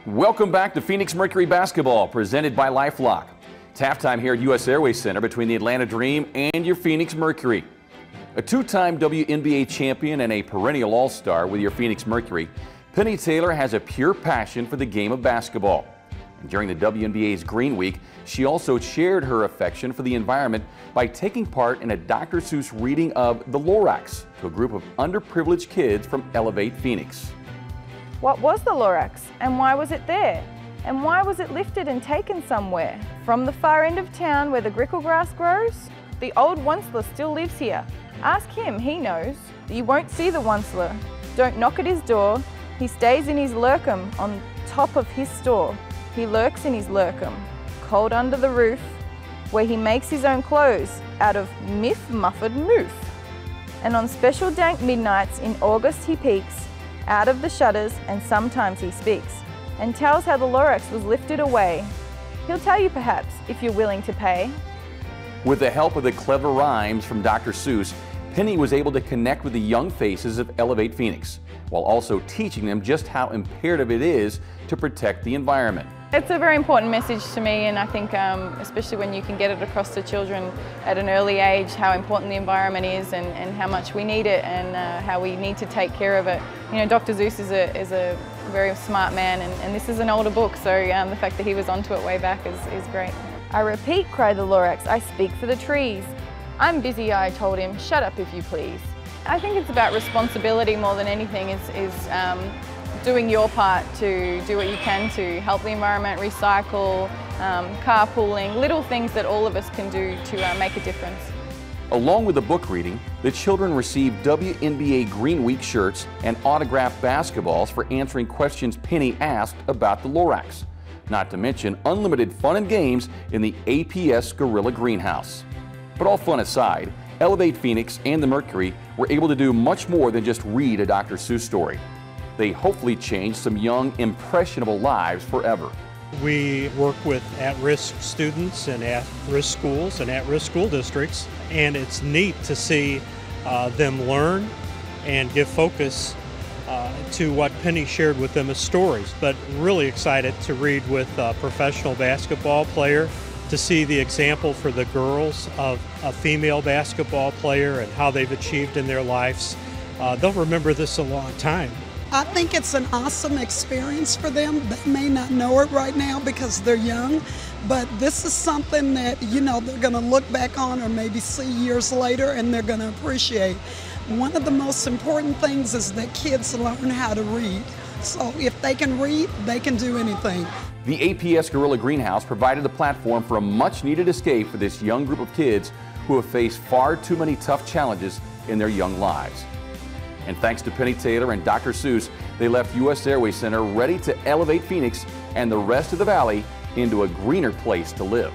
Welcome back to Phoenix Mercury basketball, presented by LifeLock. It's halftime here at U.S. Airways Center between the Atlanta Dream and your Phoenix Mercury. A two-time WNBA champion and a perennial all-star with your Phoenix Mercury, Penny Taylor has a pure passion for the game of basketball. And during the WNBA's Green Week, she also shared her affection for the environment by taking part in a Dr. Seuss reading of The Lorax to a group of underprivileged kids from Elevate Phoenix. What was the Lorax, and why was it there? And why was it lifted and taken somewhere? From the far end of town where the grickle grass grows? The old Onceler still lives here. Ask him, he knows. You won't see the Onceler. Don't knock at his door. He stays in his lurkum on top of his store. He lurks in his lurkum, cold under the roof, where he makes his own clothes out of muffled moof. And on special dank midnights in August he peeks out of the shutters, and sometimes he speaks and tells how the Lorax was lifted away. He'll tell you perhaps, if you're willing to pay. With the help of the clever rhymes from Dr. Seuss, Penny was able to connect with the young faces of Elevate Phoenix, while also teaching them just how imperative it is to protect the environment. It's a very important message to me, and I think especially when you can get it across to children at an early age, how important the environment is and how much we need it and how we need to take care of it. You know, Dr. Seuss is a very smart man, and this is an older book, so the fact that he was onto it way back is great. I repeat, cried the Lorax, I speak for the trees. I'm busy, I told him, shut up if you please. I think it's about responsibility more than anything, is doing your part to do what you can to help the environment, recycle, carpooling, little things that all of us can do to make a difference. Along with the book reading, the children received WNBA Green Week shirts and autographed basketballs for answering questions Penny asked about the Lorax. Not to mention unlimited fun and games in the APS Gorilla Greenhouse. But all fun aside, Elevate Phoenix and the Mercury were able to do much more than just read a Dr. Seuss story. They hopefully changed some young, impressionable lives forever. We work with at-risk students and at-risk schools and at-risk school districts, and it's neat to see them learn and give focus to what Penny shared with them as stories, but really excited to read with a professional basketball player, to see the example for the girls of a female basketball player and how they've achieved in their lives. They'll remember this a long time. I think it's an awesome experience for them. They may not know it right now because they're young, but this is something that, they're going to look back on or maybe see years later, and they're going to appreciate. One of the most important things is that kids learn how to read. So if they can read, they can do anything. The APS Gorilla Greenhouse provided the platform for a much-needed escape for this young group of kids who have faced far too many tough challenges in their young lives. And thanks to Penny Taylor and Dr. Seuss, they left U.S. Airways Center ready to elevate Phoenix and the rest of the valley into a greener place to live.